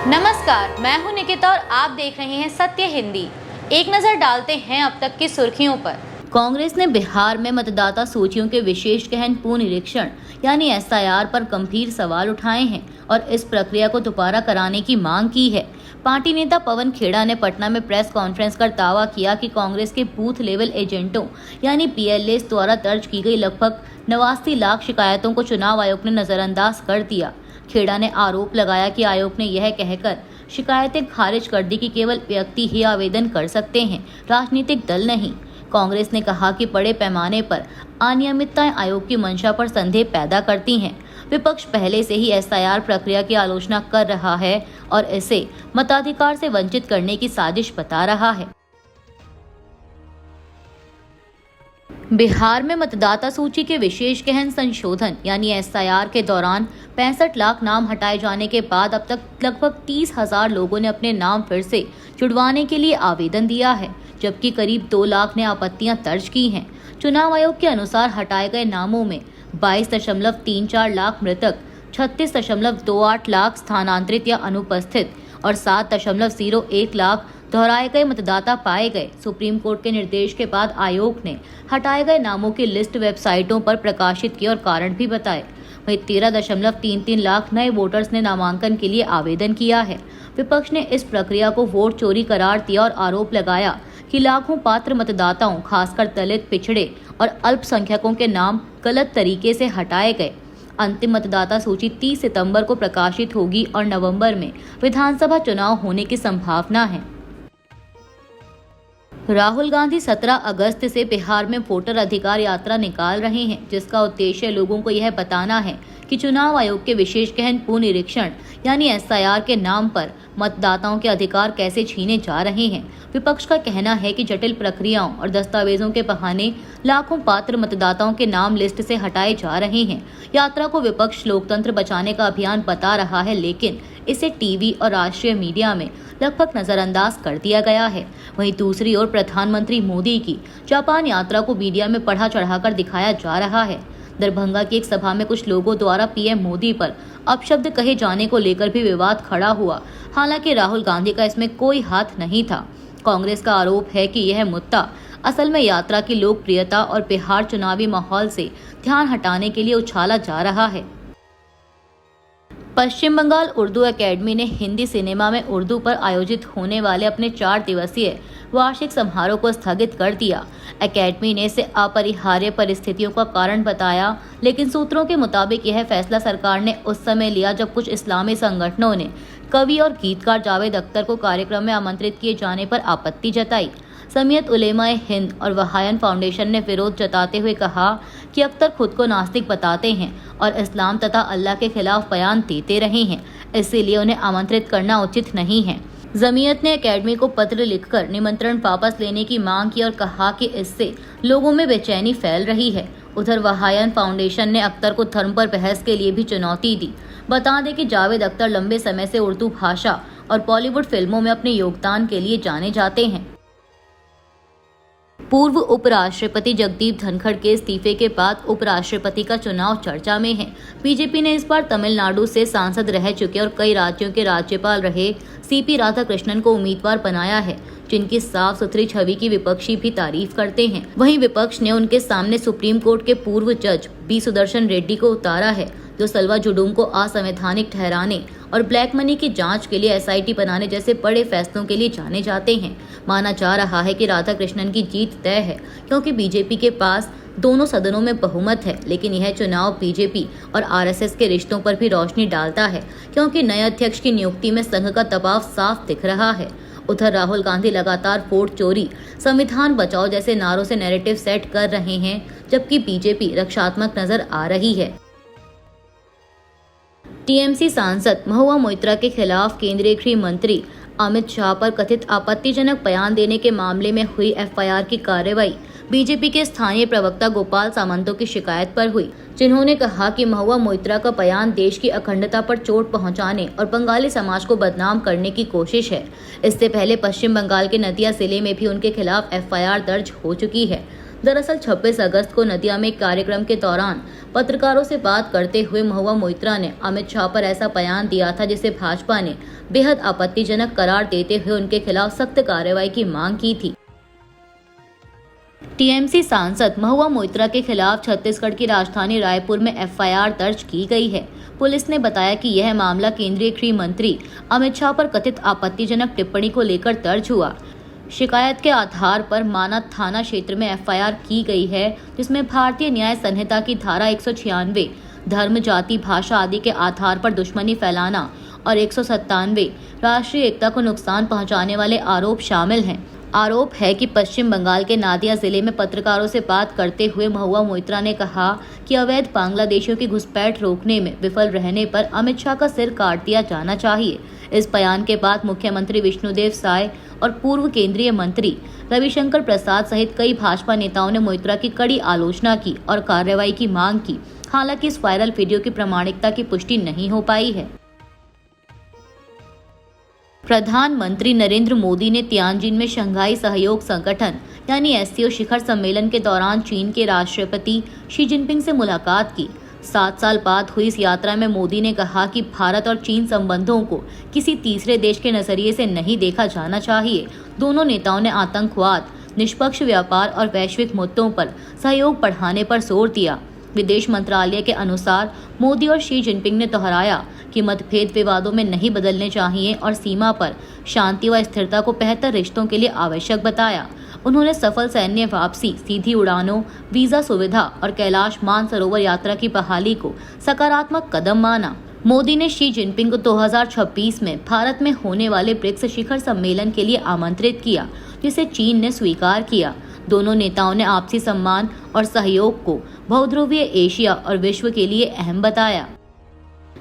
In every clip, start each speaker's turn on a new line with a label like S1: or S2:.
S1: नमस्कार, मैं हूं निकिता और आप देख रहे हैं सत्य हिंदी। एक नजर डालते हैं अब तक की सुर्खियों पर। कांग्रेस ने बिहार में मतदाता सूचियों के विशेष गहन पुनरीक्षण यानी एसआईआर पर गंभीर सवाल उठाए हैं और इस प्रक्रिया को दोबारा कराने की मांग की है। पार्टी नेता पवन खेड़ा ने पटना में प्रेस कॉन्फ्रेंस कर दावा किया कि कांग्रेस के बूथ लेवल एजेंटों यानी पीएलएस द्वारा दर्ज की गई लगभग 89 लाख शिकायतों को चुनाव आयोग ने नजरअंदाज कर दिया। खेड़ा ने आरोप लगाया कि आयोग ने यह कहकर शिकायतें खारिज कर दी कि केवल व्यक्ति ही आवेदन कर सकते हैं, राजनीतिक दल नहीं। कांग्रेस ने कहा कि बड़े पैमाने पर अनियमितताएं आयोग की मंशा पर संदेह पैदा करती हैं। विपक्ष पहले से ही एसआईआर प्रक्रिया की आलोचना कर रहा है और इसे मताधिकार से वंचित करने की साजिश बता रहा है। बिहार में मतदाता सूची के विशेष गहन संशोधन यानी एसआईआर के दौरान 65 लाख नाम हटाए जाने के बाद अब तक लगभग 30,000 लोगों ने अपने नाम फिर से जुड़वाने के लिए आवेदन दिया है, जबकि करीब 2 लाख ने आपत्तियां दर्ज की हैं। चुनाव आयोग के अनुसार हटाए गए नामों में 22.34 लाख मृतक, 36.28 लाख स्थानांतरित या अनुपस्थित और 7.01 लाख दोहराए गए मतदाता पाए गए। सुप्रीम कोर्ट के निर्देश के बाद आयोग ने हटाए गए नामों की लिस्ट वेबसाइटों पर प्रकाशित की और कारण भी बताए। वहीं 13.33 लाख नए वोटर्स ने नामांकन के लिए आवेदन किया है। विपक्ष ने इस प्रक्रिया को वोट चोरी करार दिया और आरोप लगाया कि लाखों पात्र मतदाताओं, खासकर दलित, पिछड़े और अल्पसंख्यकों के नाम गलत तरीके से हटाए गए। अंतिम मतदाता सूची 30 सितंबर को प्रकाशित होगी और नवंबर में विधानसभा चुनाव होने की संभावना है। राहुल गांधी 17 अगस्त से बिहार में वोटर अधिकार यात्रा निकाल रहे हैं, जिसका उद्देश्य लोगों को यह बताना है कि चुनाव आयोग के विशेष गहन पुनरीक्षण यानी एसआईआर के नाम पर मतदाताओं के अधिकार कैसे छीने जा रहे हैं। विपक्ष का कहना है कि जटिल प्रक्रियाओं और दस्तावेजों के बहाने लाखों पात्र मतदाताओं के नाम लिस्ट से हटाए जा रहे हैं। यात्रा को विपक्ष लोकतंत्र बचाने का अभियान बता रहा है, लेकिन इसे टीवी और राष्ट्रीय मीडिया में लगभग नजरअंदाज कर दिया गया है। वहीं दूसरी ओर प्रधानमंत्री मोदी की जापान यात्रा को मीडिया में बढ़ा चढ़ाकर दिखाया जा रहा है। दरभंगा की एक सभा में कुछ लोगों द्वारा पीएम मोदी पर अपशब्द कहे जाने को लेकर भी विवाद खड़ा हुआ। हालांकि राहुल गांधी का इसमें कोई हाथ नहीं था। कांग्रेस का आरोप है कि यह मुद्दा असल में यात्रा की लोकप्रियता और बिहार चुनावी माहौल से ध्यान हटाने के लिए उछाला जा रहा है। पश्चिम बंगाल उर्दू एकेडमी ने हिंदी सिनेमा में उर्दू पर आयोजित होने वाले अपने 4 दिवसीय वार्षिक समारोह को स्थगित कर दिया। एकेडमी ने इसे अपरिहार्य परिस्थितियों का कारण बताया, लेकिन सूत्रों के मुताबिक यह फैसला सरकार ने उस समय लिया जब कुछ इस्लामी संगठनों ने कवि और गीतकार जावेद अख्तर को कार्यक्रम में आमंत्रित किए जाने पर आपत्ति जताई। जमीयत उलेमाए हिंद और वहायन फाउंडेशन ने विरोध जताते हुए कहा कि अख्तर खुद को नास्तिक बताते हैं और इस्लाम तथा अल्लाह के खिलाफ बयान देते रहे हैं, इसीलिए उन्हें आमंत्रित करना उचित नहीं है। जमीयत ने एकेडमी को पत्र लिखकर निमंत्रण वापस लेने की मांग की और कहा कि इससे लोगों में बेचैनी फैल रही है। उधर वहायन फाउंडेशन ने अख्तर को धर्म पर बहस के लिए भी चुनौती दी। बता दें कि जावेद अख्तर लंबे समय से उर्दू भाषा और बॉलीवुड फिल्मों में अपने योगदान के लिए जाने जाते हैं। पूर्व उपराष्ट्रपति जगदीप धनखड़ के इस्तीफे के बाद उपराष्ट्रपति का चुनाव चर्चा में है। बीजेपी ने इस बार तमिलनाडु से सांसद रह चुके और कई राज्यों के राज्यपाल रहे सीपी राधाकृष्णन को उम्मीदवार बनाया है, जिनकी साफ सुथरी छवि की विपक्षी भी तारीफ करते हैं। वहीं विपक्ष ने उनके सामने सुप्रीम कोर्ट के पूर्व जज बी सुदर्शन रेड्डी को उतारा है, जो सल्वा जुडूम को असंवैधानिक ठहराने और ब्लैक मनी की जांच के लिए एसआईटी बनाने जैसे बड़े फैसलों के लिए जाने जाते हैं। माना जा रहा है कि राधाकृष्णन की जीत तय है, क्योंकि बीजेपी के पास दोनों सदनों में बहुमत है, लेकिन यह चुनाव बीजेपी और आरएसएस के रिश्तों पर भी रोशनी डालता है, क्योंकि नए अध्यक्ष की नियुक्ति में संघ का दबाव साफ दिख रहा है। उधर राहुल गांधी लगातार वोट चोरी, संविधान बचाओ जैसे नारों से नैरेटिव सेट कर रहे हैं, जबकि बीजेपी रक्षात्मक नजर आ रही है। टीएमसी सांसद महुआ मोइत्रा के खिलाफ केंद्रीय गृह मंत्री अमित शाह पर कथित आपत्तिजनक बयान देने के मामले में हुई एफआईआर की कार्रवाई बीजेपी के स्थानीय प्रवक्ता गोपाल सामंतों की शिकायत पर हुई, जिन्होंने कहा कि महुआ मोइत्रा का बयान देश की अखंडता पर चोट पहुंचाने और बंगाली समाज को बदनाम करने की कोशिश है। इससे पहले पश्चिम बंगाल के नदिया जिले में भी उनके खिलाफ एफआईआर दर्ज हो चुकी है। दरअसल 26 अगस्त को नदिया में एक कार्यक्रम के दौरान पत्रकारों से बात करते हुए महुआ मोइत्रा ने अमित शाह पर ऐसा बयान दिया था जिसे भाजपा ने बेहद आपत्तिजनक करार देते हुए उनके खिलाफ सख्त कार्रवाई की मांग की थी। टीएमसी सांसद महुआ मोइत्रा के खिलाफ छत्तीसगढ़ की राजधानी रायपुर में एफआईआर दर्ज की गई है। पुलिस ने बताया कि यह मामला केंद्रीय गृह मंत्री अमित शाह पर कथित आपत्तिजनक टिप्पणी को लेकर दर्ज हुआ। शिकायत के आधार पर मानद थाना क्षेत्र में एफआईआर की गई है, जिसमें भारतीय न्याय संहिता की धारा 196 धर्म, जाति, भाषा आदि के आधार पर दुश्मनी फैलाना और 197 राष्ट्रीय एकता को नुकसान पहुंचाने वाले आरोप शामिल हैं। आरोप है कि पश्चिम बंगाल के नादिया जिले में पत्रकारों से बात करते हुए महुआ मोइत्रा ने कहा कि अवैध बांग्लादेशियों की घुसपैठ रोकने में विफल रहने पर अमित शाह का सिर काट दिया जाना चाहिए। इस बयान के बाद मुख्यमंत्री विष्णुदेव साय और पूर्व केंद्रीय मंत्री रविशंकर प्रसाद सहित कई भाजपा नेताओं ने मोइत्रा की कड़ी आलोचना की और कार्रवाई की मांग की। हालांकि इस वायरल वीडियो की प्रामाणिकता की पुष्टि नहीं हो पाई है। प्रधानमंत्री नरेंद्र मोदी ने तियानजिन में शंघाई सहयोग संगठन यानी एससीओ शिखर सम्मेलन के दौरान चीन के राष्ट्रपति शी जिनपिंग से मुलाकात की। 7 साल बाद हुई इस यात्रा में मोदी ने कहा कि भारत और चीन संबंधों को किसी तीसरे देश के नजरिए से नहीं देखा जाना चाहिए। दोनों नेताओं ने आतंकवाद, निष्पक्ष व्यापार और वैश्विक मुद्दों पर सहयोग बढ़ाने पर जोर दिया। विदेश मंत्रालय के अनुसार मोदी और शी जिनपिंग ने दोहराया कि मतभेद विवादों में नहीं बदलने चाहिए और सीमा पर शांति व स्थिरता को बेहतर रिश्तों के लिए आवश्यक बताया। उन्होंने सफल सैन्य वापसी, सीधी उड़ानों, वीजा सुविधा और कैलाश मानसरोवर यात्रा की बहाली को सकारात्मक कदम माना। मोदी ने शी जिनपिंग को 2026 में भारत में होने वाले ब्रिक्स शिखर सम्मेलन के लिए आमंत्रित किया, जिसे चीन ने स्वीकार किया। दोनों नेताओं ने आपसी सम्मान और सहयोग को बहुध्रुवीय एशिया और विश्व के लिए अहम बताया।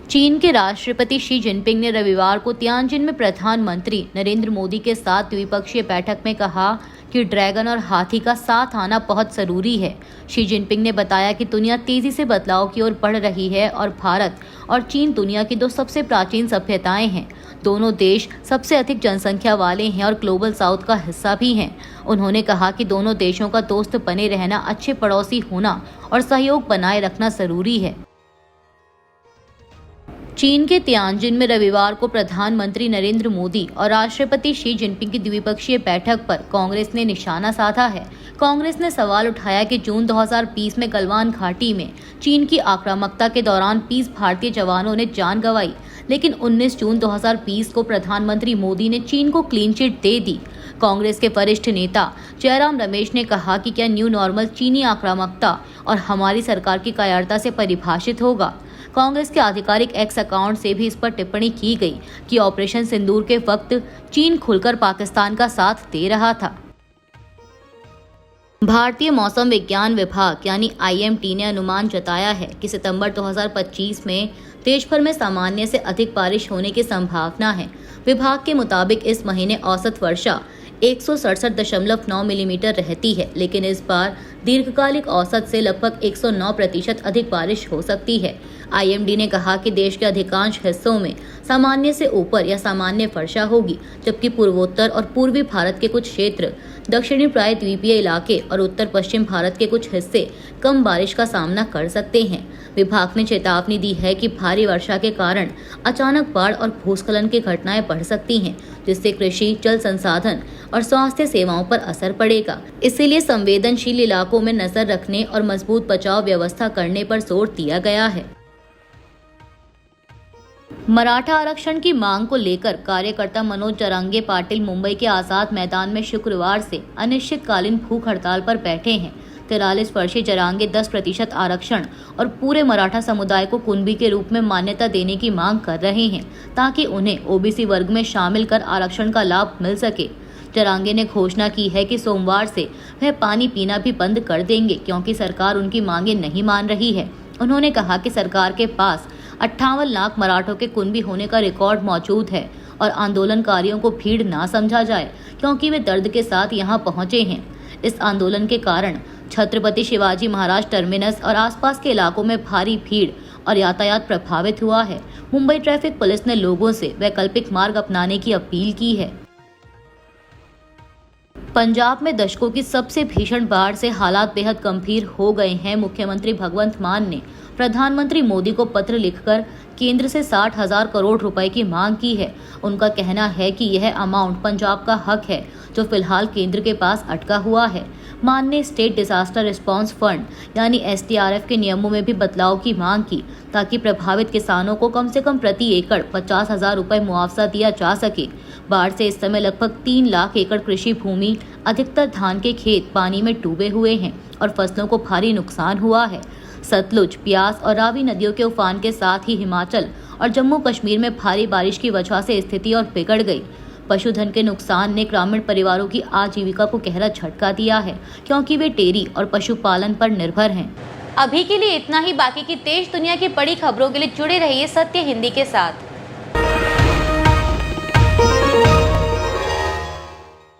S1: चीन के राष्ट्रपति शी जिनपिंग ने रविवार को तियानजिन में प्रधानमंत्री नरेंद्र मोदी के साथ द्विपक्षीय बैठक में कहा कि ड्रैगन और हाथी का साथ आना बहुत जरूरी है। शी जिनपिंग ने बताया कि दुनिया तेजी से बदलाव की ओर बढ़ रही है और भारत और चीन दुनिया की 2 सबसे प्राचीन सभ्यताएं हैं। दोनों देश सबसे अधिक जनसंख्या वाले हैं और ग्लोबल साउथ का हिस्सा भी हैं। उन्होंने कहा कि दोनों देशों का दोस्त बने रहना, अच्छे पड़ोसी होना और सहयोग बनाए रखना जरूरी है। चीन के तियानजिन में रविवार को प्रधानमंत्री नरेंद्र मोदी और राष्ट्रपति शी जिनपिंग की द्विपक्षीय बैठक पर कांग्रेस ने निशाना साधा है। कांग्रेस ने सवाल उठाया कि जून 2020 में गलवान घाटी में चीन की आक्रामकता के दौरान 20 भारतीय जवानों ने जान गंवाई, लेकिन 19 जून 2020 को प्रधानमंत्री मोदी ने चीन को क्लीन चिट दे दी। कांग्रेस के वरिष्ठ नेता जयराम रमेश ने कहा कि क्या न्यू नॉर्मल चीनी आक्रामकता और हमारी सरकार की कायरता से परिभाषित होगा। कांग्रेस के आधिकारिक एक्स अकाउंट से भी इस पर टिप्पणी की गई कि ऑपरेशन सिंदूर के वक्त चीन खुलकर पाकिस्तान का साथ दे रहा था। भारतीय मौसम विज्ञान विभाग यानी IMD ने अनुमान जताया है कि सितंबर 2025 में देश भर में सामान्य से अधिक बारिश होने की संभावना है। विभाग के मुताबिक इस महीने औसत वर्षा 167.9 मिलीमीटर रहती है, लेकिन इस बार दीर्घकालिक औसत से लगभग 109% अधिक बारिश हो सकती है। IMD ने कहा कि देश के अधिकांश हिस्सों में सामान्य से ऊपर या सामान्य वर्षा होगी, जबकि पूर्वोत्तर और पूर्वी भारत के कुछ क्षेत्र, दक्षिणी प्रायद्वीपीय इलाके और उत्तर पश्चिम भारत के कुछ हिस्से कम बारिश का सामना कर सकते हैं। विभाग ने चेतावनी दी है कि भारी वर्षा के कारण अचानक बाढ़ और भूस्खलन की घटनाएं बढ़ सकती हैं, जिससे कृषि, जल संसाधन और स्वास्थ्य सेवाओं पर असर पड़ेगा। इसीलिए संवेदनशील इलाकों में नजर रखने और मजबूत बचाव व्यवस्था करने पर जोर दिया गया है। मराठा आरक्षण की मांग को लेकर कार्यकर्ता मनोज जरांगे पाटिल मुंबई के आजाद मैदान में शुक्रवार से अनिश्चितकालीन भूख हड़ताल पर बैठे हैं। 43 वर्षीय जरांगे 10% आरक्षण और पूरे मराठा समुदाय को कुनबी के रूप में मान्यता देने की मांग कर रहे हैं, ताकि उन्हें OBC वर्ग में शामिल कर आरक्षण का लाभ मिल सके। जरांगे ने घोषणा की है कि सोमवार से वह पानी पीना भी बंद कर देंगे, क्योंकि सरकार उनकी मांगें नहीं मान रही है। उन्होंने कहा कि सरकार के पास 58 लाख मराठों के कुनबी होने का रिकॉर्ड मौजूद है और आंदोलनकारियों को भीड़ ना समझा जाए, क्योंकि वे दर्द के साथ यहां पहुंचे हैं। इस आंदोलन के कारण छत्रपति शिवाजी महाराज टर्मिनस और आसपास के इलाकों में भारी भीड़ और यातायात प्रभावित हुआ है। मुंबई ट्रैफिक पुलिस ने लोगों से वैकल्पिक मार्ग अपनाने की अपील की है। पंजाब में दशकों की सबसे भीषण बाढ़ से हालात बेहद गंभीर हो गए हैं। मुख्यमंत्री भगवंत मान ने प्रधानमंत्री मोदी को पत्र लिखकर केंद्र से 60,000 करोड़ रुपए की मांग की है। उनका कहना है कि यह अमाउंट पंजाब का हक है जो फिलहाल केंद्र के पास अटका हुआ है। मान ने स्टेट डिजास्टर रिस्पांस फंड यानी SDRF के नियमों में भी बदलाव की मांग की ताकि प्रभावित किसानों को कम से कम प्रति एकड़ 50,000 रुपए मुआवजा दिया जा सके। बाढ़ से इस समय लगभग 3 लाख एकड़ कृषि भूमि, अधिकतर धान के खेत पानी में डूबे हुए हैं और फसलों को भारी नुकसान हुआ है। सतलुज, ब्यास और रावी नदियों के उफान के साथ ही हिमाचल और जम्मू कश्मीर में भारी बारिश की वजह से स्थिति और बिगड़ गई। पशुधन के नुकसान ने ग्रामीण परिवारों की आजीविका को गहरा झटका दिया है क्योंकि वे डेयरी और पशुपालन पर निर्भर हैं। अभी के लिए इतना ही। बाकी की देश दुनिया की बड़ी खबरों के लिए जुड़े रहिए सत्य हिंदी के साथ।